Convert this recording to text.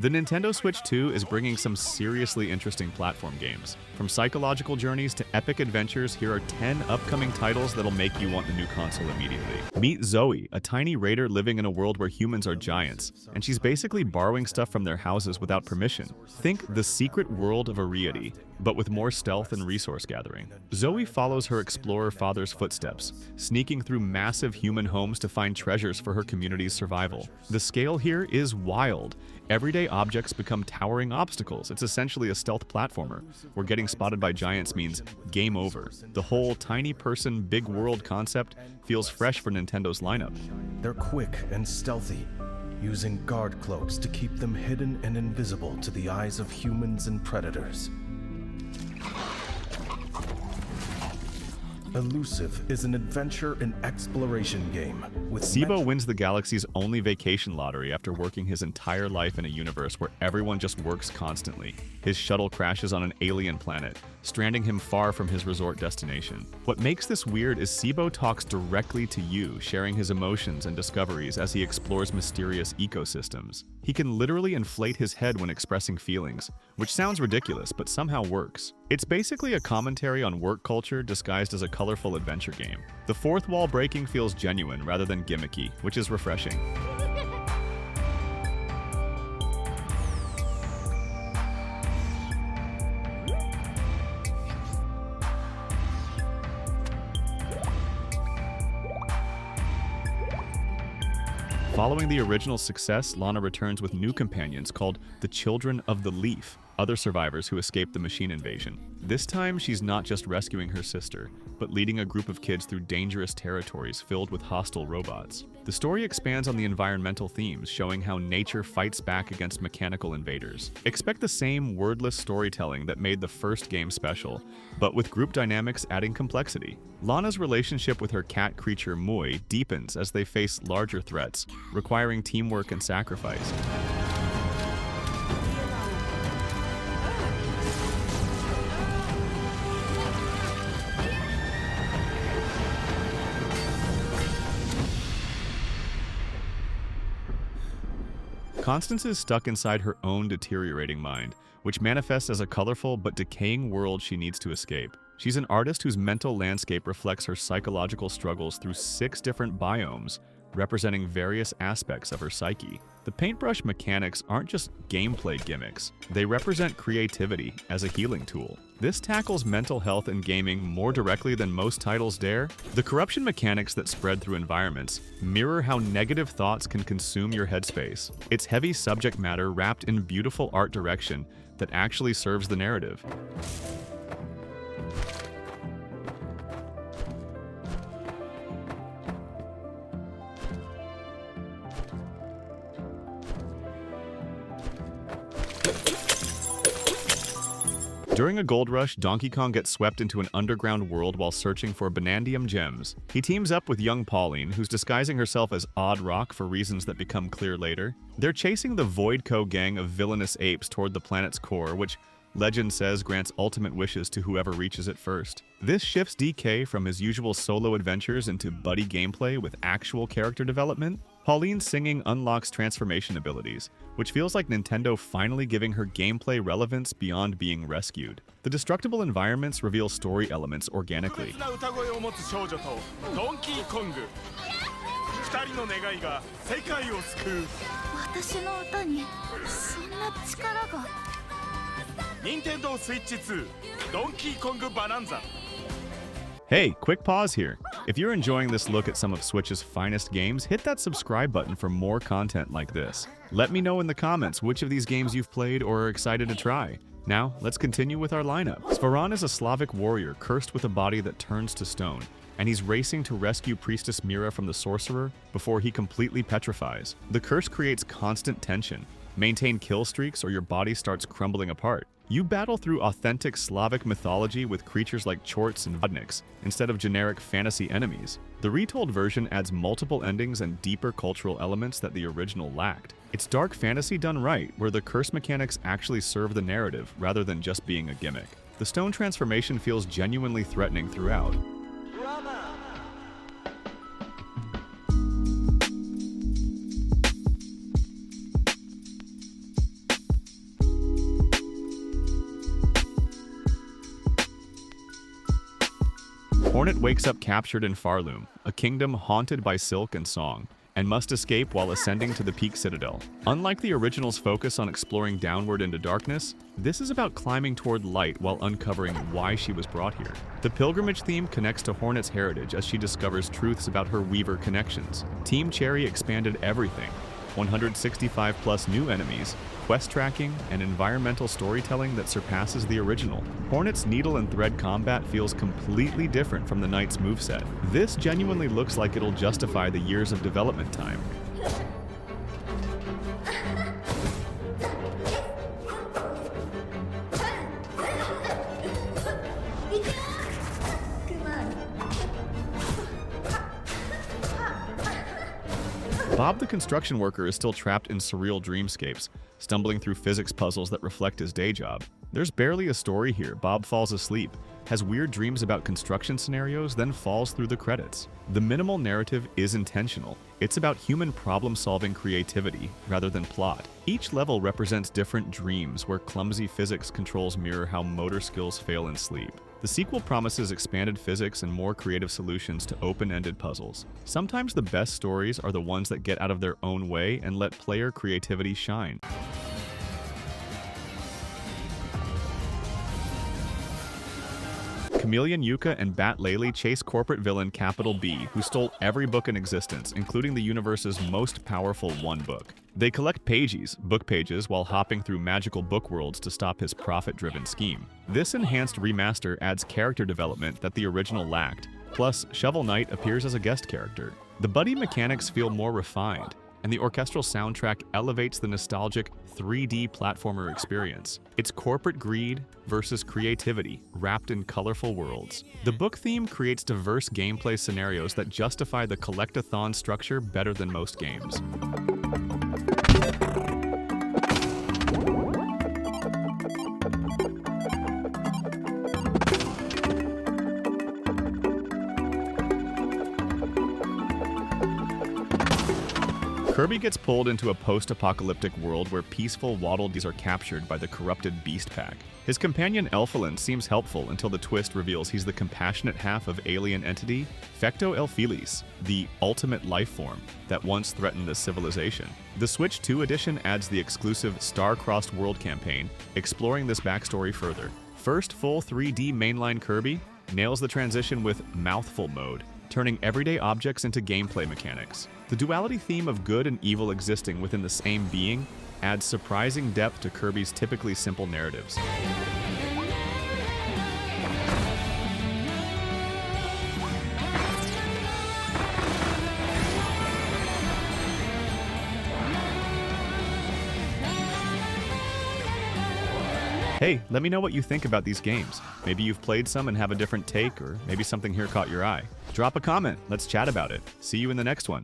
The Nintendo Switch 2 is bringing some seriously interesting platform games. From psychological journeys to epic adventures, here are 10 upcoming titles that'll make you want the new console immediately. Meet Zoe, a tiny raider living in a world where humans are giants, and she's basically borrowing stuff from their houses without permission. Think The Secret World of Ariety, but with more stealth and resource gathering. Zoe follows her explorer father's footsteps, sneaking through massive human homes to find treasures for her community's survival. The scale here is wild. Everyday objects become towering obstacles. It's essentially a stealth platformer, where getting spotted by giants means game over. The whole tiny person, big world concept feels fresh for Nintendo's lineup. They're quick and stealthy, using guard cloaks to keep them hidden and invisible to the eyes of humans and predators. Elusive is an adventure and exploration game with Sibo wins the galaxy's only vacation lottery after working his entire life in a universe where everyone just works constantly. His shuttle crashes on an alien planet, stranding him far from his resort destination. What makes this weird is Sibo talks directly to you, sharing his emotions and discoveries as he explores mysterious ecosystems. He can literally inflate his head when expressing feelings, which sounds ridiculous but somehow works. It's basically a commentary on work culture disguised as a colorful adventure game. The fourth wall breaking feels genuine rather than gimmicky, which is refreshing. Following the original success, Lana returns with new companions called the Children of the Leaf, other survivors who escaped the machine invasion. This time, she's not just rescuing her sister, but leading a group of kids through dangerous territories filled with hostile robots. The story expands on the environmental themes, showing how nature fights back against mechanical invaders. Expect the same wordless storytelling that made the first game special, but with group dynamics adding complexity. Lana's relationship with her cat creature Mui deepens as they face larger threats, requiring teamwork and sacrifice. Constance is stuck inside her own deteriorating mind, which manifests as a colorful but decaying world she needs to escape. She's an artist whose mental landscape reflects her psychological struggles through 6 different biomes, representing various aspects of her psyche. The paintbrush mechanics aren't just gameplay gimmicks, they represent creativity as a healing tool. This tackles mental health in gaming more directly than most titles dare. The corruption mechanics that spread through environments mirror how negative thoughts can consume your headspace. It's heavy subject matter wrapped in beautiful art direction that actually serves the narrative. During a gold rush, Donkey Kong gets swept into an underground world while searching for Banandium gems. He teams up with young Pauline, who's disguising herself as Odd Rock for reasons that become clear later. They're chasing the Voidco gang of villainous apes toward the planet's core, which legend says grants ultimate wishes to whoever reaches it first. This shifts DK from his usual solo adventures into buddy gameplay with actual character development. Pauline's singing unlocks transformation abilities, which feels like Nintendo finally giving her gameplay relevance beyond being rescued. The destructible environments reveal story elements organically. Nintendo Switch 2 Donkey Kong Bananza. Hey, quick pause here. If you're enjoying this look at some of Switch's finest games, hit that subscribe button for more content like this. Let me know in the comments which of these games you've played or are excited to try. Now, let's continue with our lineup. Svaran is a Slavic warrior cursed with a body that turns to stone, and he's racing to rescue Priestess Mira from the sorcerer before he completely petrifies. The curse creates constant tension. Maintain kill streaks or your body starts crumbling apart. You battle through authentic Slavic mythology with creatures like Chorts and Vodniks, instead of generic fantasy enemies. The Retold version adds multiple endings and deeper cultural elements that the original lacked. It's dark fantasy done right, where the curse mechanics actually serve the narrative rather than just being a gimmick. The stone transformation feels genuinely threatening throughout. Hornet wakes up captured in Farloom, a kingdom haunted by Silksong, and must escape while ascending to the Peak Citadel. Unlike the original's focus on exploring downward into darkness, this is about climbing toward light while uncovering why she was brought here. The pilgrimage theme connects to Hornet's heritage as she discovers truths about her Weaver connections. Team Cherry expanded everything: 165 plus new enemies, quest tracking, and environmental storytelling that surpasses the original. Hornet's needle and thread combat feels completely different from the Knight's moveset. This genuinely looks like it'll justify the years of development time. Bob the construction worker is still trapped in surreal dreamscapes, stumbling through physics puzzles that reflect his day job. There's barely a story here. Bob falls asleep, has weird dreams about construction scenarios, then falls through the credits. The minimal narrative is intentional. It's about human problem-solving creativity rather than plot. Each level represents different dreams where clumsy physics controls mirror how motor skills fail in sleep. The sequel promises expanded physics and more creative solutions to open-ended puzzles. Sometimes the best stories are the ones that get out of their own way and let player creativity shine. Chameleon Yooka and Bat-Laylee chase corporate villain Capital B, who stole every book in existence, including the universe's most powerful one book. They collect book pages, while hopping through magical book worlds to stop his profit-driven scheme. This enhanced remaster adds character development that the original lacked, plus Shovel Knight appears as a guest character. The buddy mechanics feel more refined, and the orchestral soundtrack elevates the nostalgic 3D platformer experience. It's corporate greed versus creativity, wrapped in colorful worlds. The book theme creates diverse gameplay scenarios that justify the collect-a-thon structure better than most games. Kirby gets pulled into a post-apocalyptic world where peaceful Waddle Dees are captured by the corrupted Beast Pack. His companion Elfilin seems helpful until the twist reveals he's the compassionate half of alien entity Fecto Elfilis, the ultimate life form that once threatened the civilization. The Switch 2 edition adds the exclusive Star-Crossed World campaign, exploring this backstory further. First full 3D mainline Kirby nails the transition with Mouthful mode, turning everyday objects into gameplay mechanics. The duality theme of good and evil existing within the same being adds surprising depth to Kirby's typically simple narratives. Hey, let me know what you think about these games. Maybe you've played some and have a different take, or maybe something here caught your eye. Drop a comment, let's chat about it. See you in the next one.